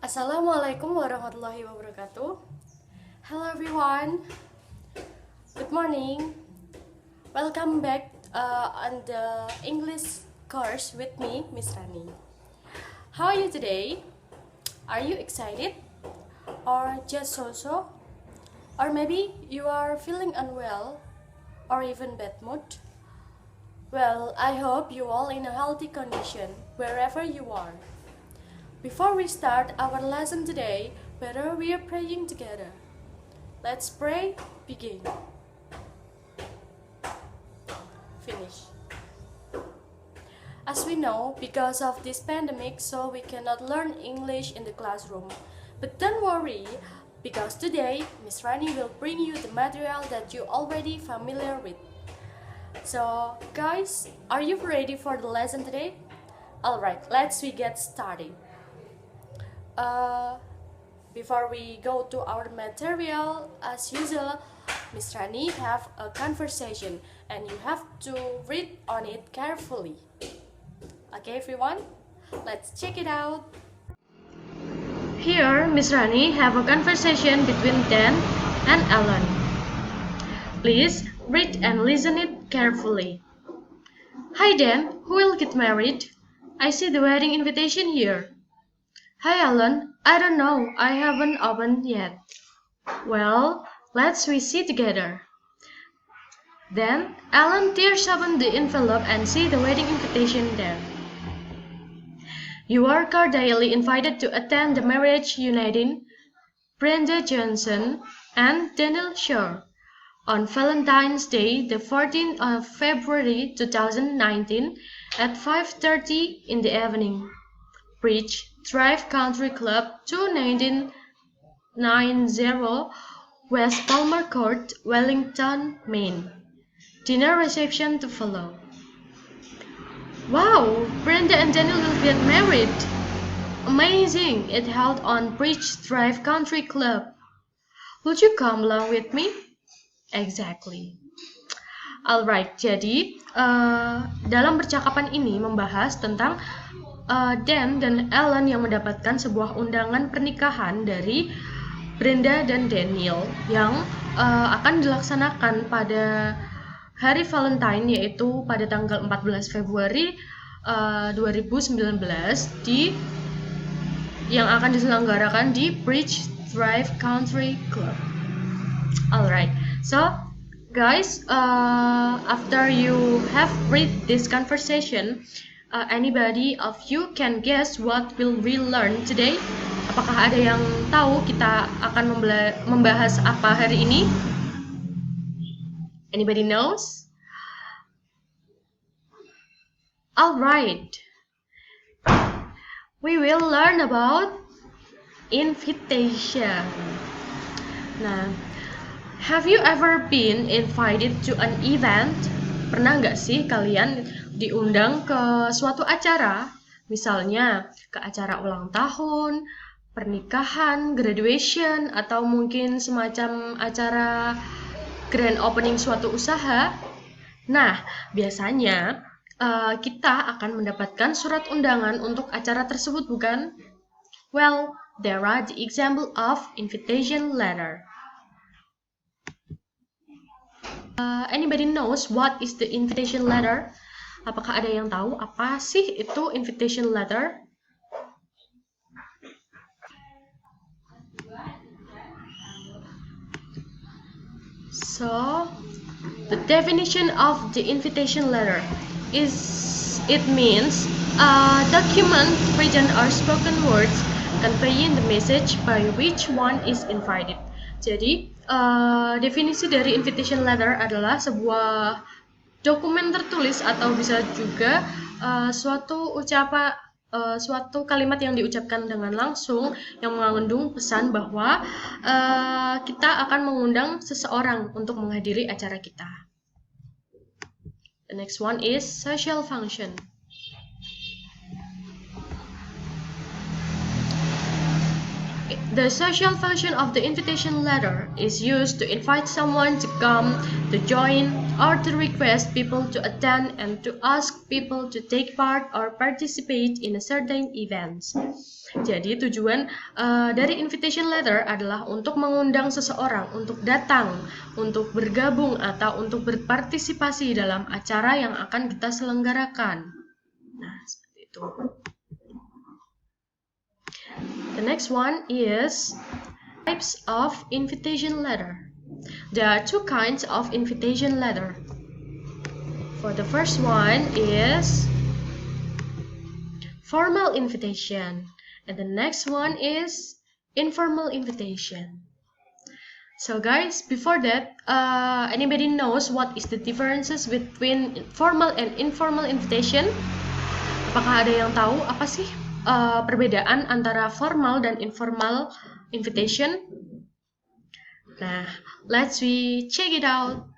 Assalamualaikum warahmatullahi wabarakatuh. Hello everyone. Good morning. Welcome back on the English course with me, Miss Rani. How are you today? Are you excited? Or just so-so? Or maybe you are feeling unwell or even bad mood? Well, I hope you all in a healthy condition wherever you are. Before we start our lesson today, better we are praying together. Let's pray, begin. Finish. As we know, because of this pandemic, so we cannot learn English in the classroom. But don't worry, because today, Miss Rani will bring you the material that you already familiar with. So, guys, are you ready for the lesson today? Alright, let's get started. Before we go to our material, as usual, Miss Rani have a conversation and you have to read on it carefully. Okay everyone, let's check it out. Here, Miss Rani have a conversation between Dan and Ellen. Please read and listen it carefully. Hi Dan, who will get married? I see the wedding invitation here. Hi Alan, I don't know, I haven't opened yet. Well, let's we see together. Then, Alan tears open the envelope and see the wedding invitation there. You are cordially invited to attend the marriage uniting Brenda Johnson and Daniel Shore on Valentine's Day, the 14th of February 2019 at 5:30 in the evening. Bridge Drive Country Club 2990 West Palmer Court, Wellington, Maine. Dinner reception to follow. Wow, Brenda and Daniel will get married. Amazing, it held on Bridge Drive Country Club. Would you come along with me? Exactly. Alright, jadi dalam percakapan ini membahas tentang Dan dan Ellen yang mendapatkan sebuah undangan pernikahan dari Brenda dan Daniel yang akan dilaksanakan pada hari Valentine, yaitu pada tanggal 14 Februari 2019 yang akan diselenggarakan di Bridge Drive Country Club. Alright, so guys, after you have read this conversation, anybody of you can guess what will we learn today? Apakah ada yang tahu kita akan membahas apa hari ini? Anybody knows? Alright, we will learn about invitation. Nah, have you ever been invited to an event? Pernah nggak sih kalian diundang ke suatu acara? Misalnya ke acara ulang tahun, pernikahan, graduation, atau mungkin semacam acara grand opening suatu usaha. Nah, biasanya kita akan mendapatkan surat undangan untuk acara tersebut, bukan? Well, there are the example of invitation letter. Anybody knows what is the invitation letter? Apakah ada yang tahu apa sih itu invitation letter? So, the definition of the invitation letter is it means a document written or spoken words conveying the message by which one is invited. Jadi, definisi dari invitation letter adalah sebuah dokumen tertulis atau bisa juga suatu kalimat yang diucapkan dengan langsung yang mengandung pesan bahwa kita akan mengundang seseorang untuk menghadiri acara kita. The next one is social function. The social function of the invitation letter is used to invite someone to come to join or to request people to attend and to ask people to take part or participate in a certain events. Jadi tujuan dari invitation letter adalah untuk mengundang seseorang untuk datang, untuk bergabung atau untuk berpartisipasi dalam acara yang akan kita selenggarakan. Nah, seperti itu. The next one is types of invitation letter. There are two kinds of invitation letter. For the first one is formal invitation, and the next one is informal invitation. So guys, before that, anybody knows what is the differences between formal and informal invitation? Apakah ada yang tahu apa sih perbedaan antara formal dan informal invitation? Nah, let's check it out.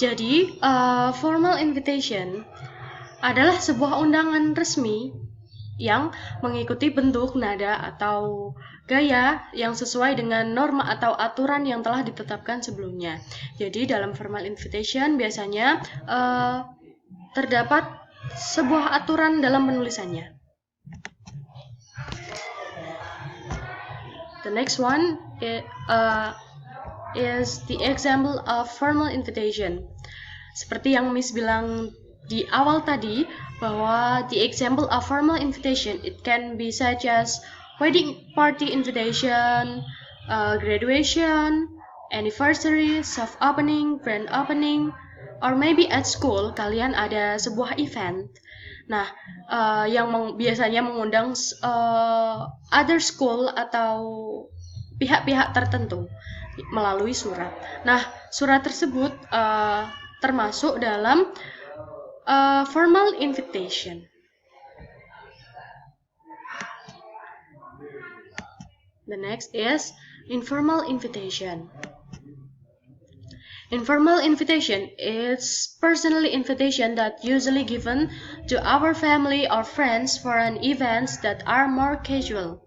Jadi, formal invitation adalah sebuah undangan resmi yang mengikuti bentuk, nada, atau gaya yang sesuai dengan norma atau aturan yang telah ditetapkan sebelumnya. Jadi, dalam formal invitation biasanya terdapat sebuah aturan dalam penulisannya. The next one is the example of formal invitation. Seperti yang Miss bilang di awal tadi, bahwa the example of formal invitation, it can be such as wedding party invitation, graduation, anniversary, soft opening, grand opening, or maybe at school, kalian ada sebuah event. Nah, yang biasanya mengundang other school atau pihak-pihak tertentu melalui surat. Nah, surat tersebut termasuk dalam formal invitation. The next is informal invitation. Informal invitation is personal invitation that usually given to our family or friends for an events that are more casual.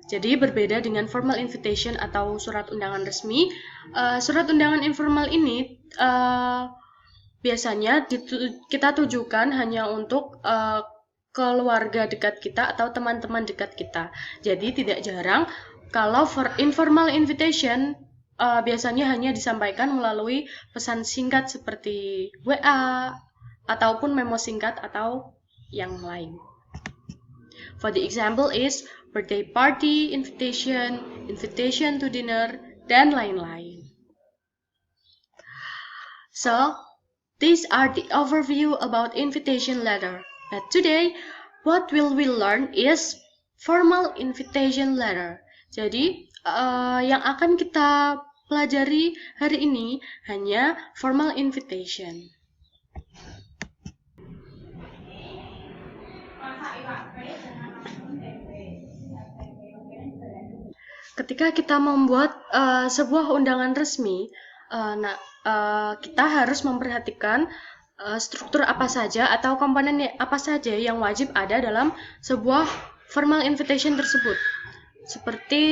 Jadi berbeda dengan formal invitation atau surat undangan resmi, surat undangan informal ini biasanya kita tujukan hanya untuk keluarga dekat kita atau teman-teman dekat kita. Jadi tidak jarang kalau for informal invitation biasanya hanya disampaikan melalui pesan singkat seperti WA ataupun memo singkat atau yang lain. For the example is birthday party invitation, invitation to dinner, dan lain-lain. So, these are the overview about invitation letter. But today, what will we learn is formal invitation letter. Jadi, yang akan kita pelajari hari ini hanya formal invitation. Ketika kita membuat sebuah undangan resmi, kita harus memperhatikan struktur apa saja atau komponen apa saja yang wajib ada dalam sebuah formal invitation tersebut. Seperti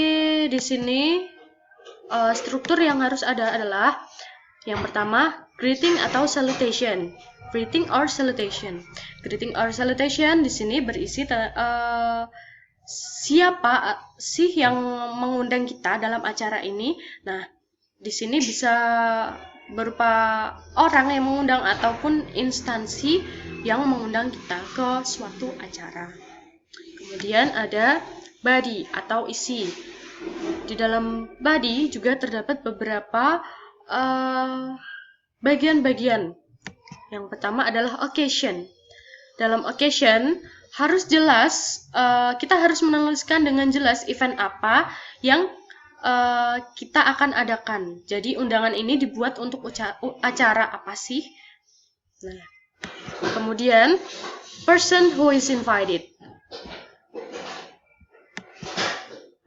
di sini, struktur yang harus ada adalah yang pertama, greeting atau salutation. Greeting or salutation. Greeting or salutation di sini berisi siapa sih yang mengundang kita dalam acara ini. Nah, di sini bisa berupa orang yang mengundang ataupun instansi yang mengundang kita ke suatu acara. Kemudian ada body atau isi. Di dalam body juga terdapat beberapa bagian-bagian. Yang pertama adalah occasion. Dalam occasion harus jelas, kita harus menuliskan dengan jelas event apa yang kita akan adakan. Jadi undangan ini dibuat untuk acara apa sih? Nah, kemudian person who is invited.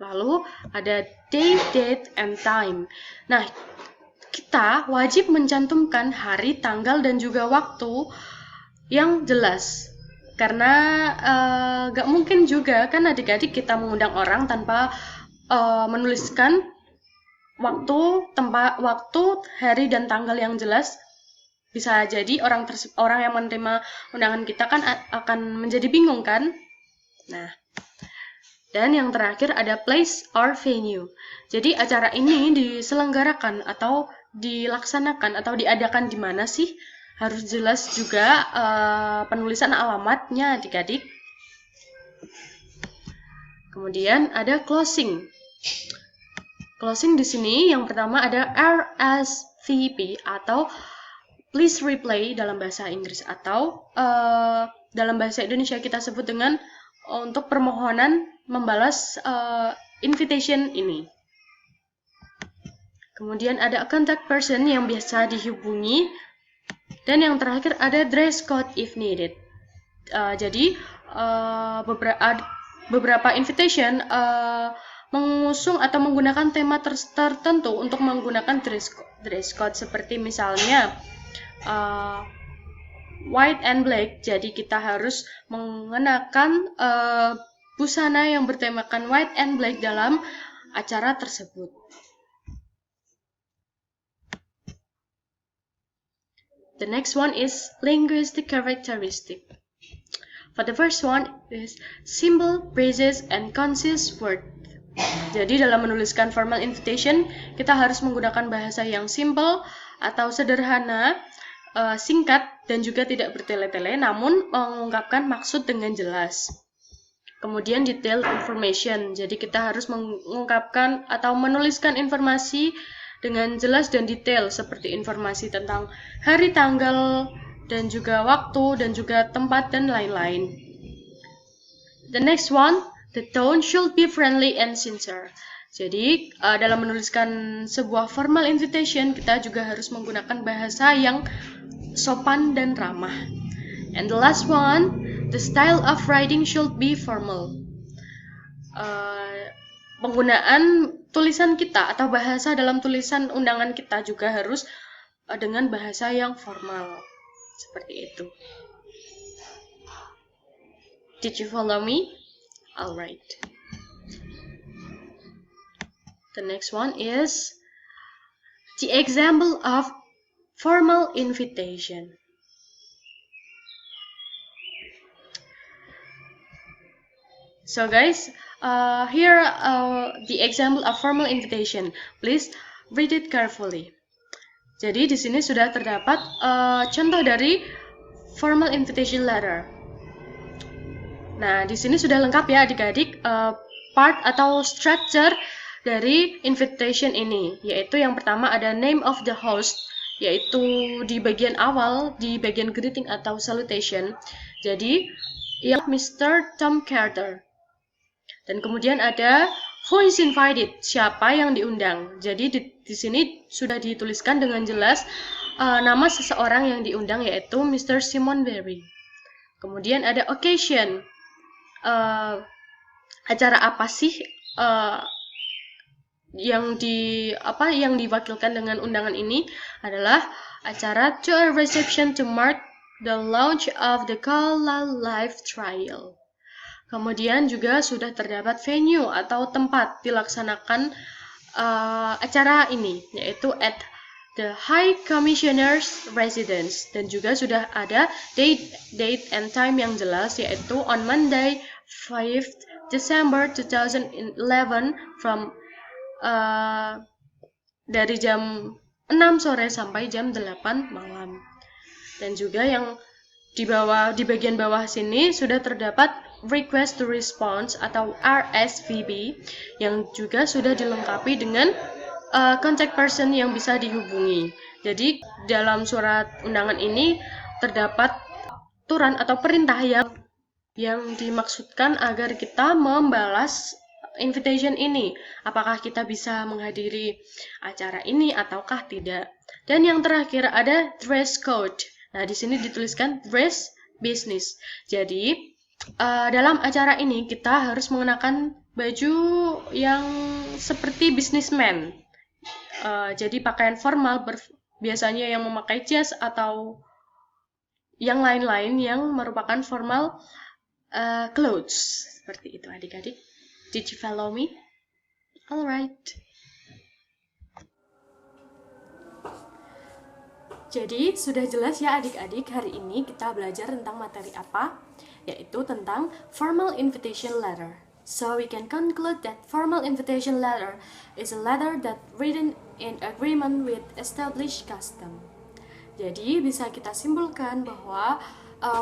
Lalu ada date, and time. Nah, kita wajib mencantumkan hari, tanggal, dan juga waktu yang jelas. Karena gak mungkin juga kan adik-adik kita mengundang orang tanpa menuliskan waktu, tempat, hari dan tanggal yang jelas. Bisa jadi orang yang menerima undangan kita kan akan menjadi bingung kan. Nah, dan yang terakhir ada place or venue. Jadi acara ini diselenggarakan atau dilaksanakan atau diadakan di mana sih? Harus jelas juga penulisan alamatnya adik-adik. Kemudian ada closing. Closing di sini yang pertama ada RSVP atau please reply dalam bahasa Inggris, atau dalam bahasa Indonesia kita sebut dengan untuk permohonan membalas invitation ini. Kemudian ada contact person yang biasa dihubungi, dan yang terakhir ada dress code if needed. Jadi beberapa invitation mengusung atau menggunakan tema tertentu untuk menggunakan dress code, seperti misalnya white and black. Jadi kita harus mengenakan busana yang bertemakan white and black dalam acara tersebut. The next one is linguistic characteristic. For the first one is simple phrases and concise word. Jadi dalam menuliskan formal invitation, kita harus menggunakan bahasa yang simple atau sederhana, singkat, dan juga tidak bertele-tele, namun mengungkapkan maksud dengan jelas. Kemudian detailed information, jadi kita harus mengungkapkan atau menuliskan informasi dengan jelas dan detail, seperti informasi tentang hari, tanggal, dan juga waktu, dan juga tempat, dan lain-lain. The next one, the tone should be friendly and sincere. Jadi dalam menuliskan sebuah formal invitation, kita juga harus menggunakan bahasa yang sopan dan ramah. And the last one, the style of writing should be formal. Penggunaan tulisan kita atau bahasa dalam tulisan undangan kita juga harus dengan bahasa yang formal. Seperti itu. Did you follow me? Alright. The next one is the example of formal invitation. So guys, here the example of formal invitation. Please read it carefully. Jadi di sini sudah terdapat contoh dari formal invitation letter. Nah, di sini sudah lengkap ya adik-adik part atau structure dari invitation ini, yaitu yang pertama ada name of the host, yaitu di bagian awal, di bagian greeting atau salutation. Jadi, yang Mr. Tom Carter. Dan kemudian ada who is invited, siapa yang diundang. Jadi di sini sudah dituliskan dengan jelas nama seseorang yang diundang, yaitu Mr. Simon Berry. Kemudian ada occasion, acara apa sih yang diwakilkan dengan undangan ini adalah acara to a reception to mark the launch of the Carlisle Live Trial. Kemudian juga sudah terdapat venue atau tempat dilaksanakan acara ini, yaitu at the High Commissioner's Residence, dan juga sudah ada date and time yang jelas, yaitu on Monday 5th December 2011 from dari jam 6 sore sampai jam 8 malam. Dan juga yang di bagian bawah sini sudah terdapat request to response atau RSVP yang juga sudah dilengkapi dengan contact person yang bisa dihubungi. Jadi dalam surat undangan ini terdapat aturan atau perintah yang dimaksudkan agar kita membalas invitation ini. Apakah kita bisa menghadiri acara ini ataukah tidak? Dan yang terakhir ada dress code. Nah, di sini dituliskan dress business. Jadi dalam acara ini kita harus mengenakan baju yang seperti businessman. Jadi pakaian formal biasanya yang memakai jas atau yang lain-lain yang merupakan formal clothes. Seperti itu adik-adik. Did you follow me? Alright. Jadi sudah jelas ya adik-adik, hari ini kita belajar tentang materi apa? Yaitu tentang formal invitation letter. So we can conclude that formal invitation letter is a letter that written in agreement with established custom. Jadi bisa kita simpulkan bahwa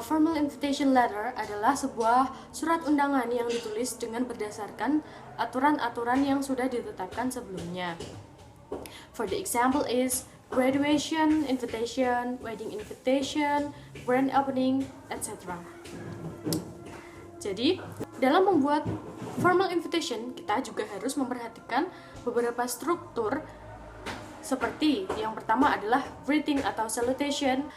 formal invitation letter adalah sebuah surat undangan yang ditulis dengan berdasarkan aturan-aturan yang sudah ditetapkan sebelumnya. For the example is graduation invitation, wedding invitation, grand opening, etc. Jadi, dalam membuat formal invitation, kita juga harus memperhatikan beberapa struktur seperti yang pertama adalah greeting atau salutation,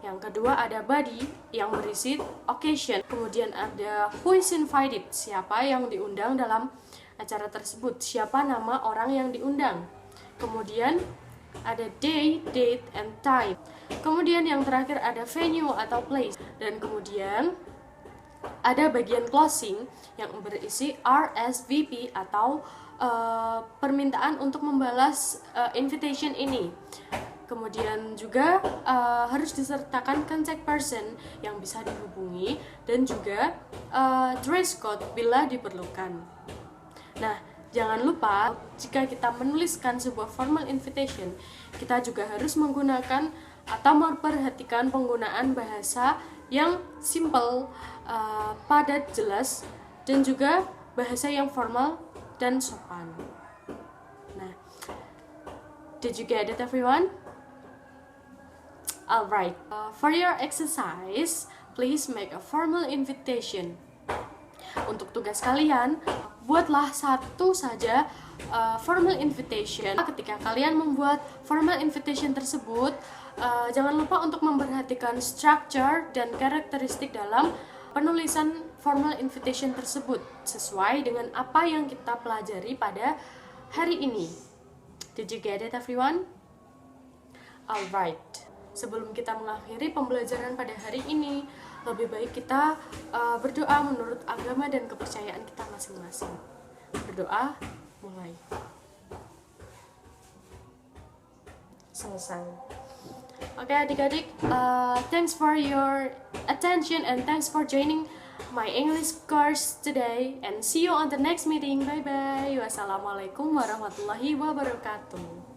yang kedua ada body yang berisi occasion, kemudian ada who is invited, siapa yang diundang dalam acara tersebut, siapa nama orang yang diundang, kemudian ada day, date, and time, kemudian yang terakhir ada venue atau place, dan kemudian ada bagian closing yang berisi RSVP atau permintaan untuk membalas invitation ini. Kemudian juga harus disertakan contact person yang bisa dihubungi dan juga dress code bila diperlukan. Nah, jangan lupa jika kita menuliskan sebuah formal invitation, kita juga harus menggunakan atau memperhatikan penggunaan bahasa yang simple, padat, jelas, dan juga bahasa yang formal dan sopan. Nah, did you get it everyone? Alright, for your exercise, please make a formal invitation. Untuk tugas kalian, buatlah satu saja formal invitation. Ketika kalian membuat formal invitation tersebut, jangan lupa untuk memperhatikan structure dan karakteristik dalam penulisan formal invitation tersebut sesuai dengan apa yang kita pelajari pada hari ini. Did you get it everyone? Alright, sebelum kita mengakhiri pembelajaran pada hari ini, lebih baik kita berdoa menurut agama dan kepercayaan kita masing-masing. Berdoa, mulai. Selesai. Oke adik-adik, thanks for your attention and thanks for joining my English course today, and see you on the next meeting. Bye bye. Wassalamualaikum warahmatullahi wabarakatuh.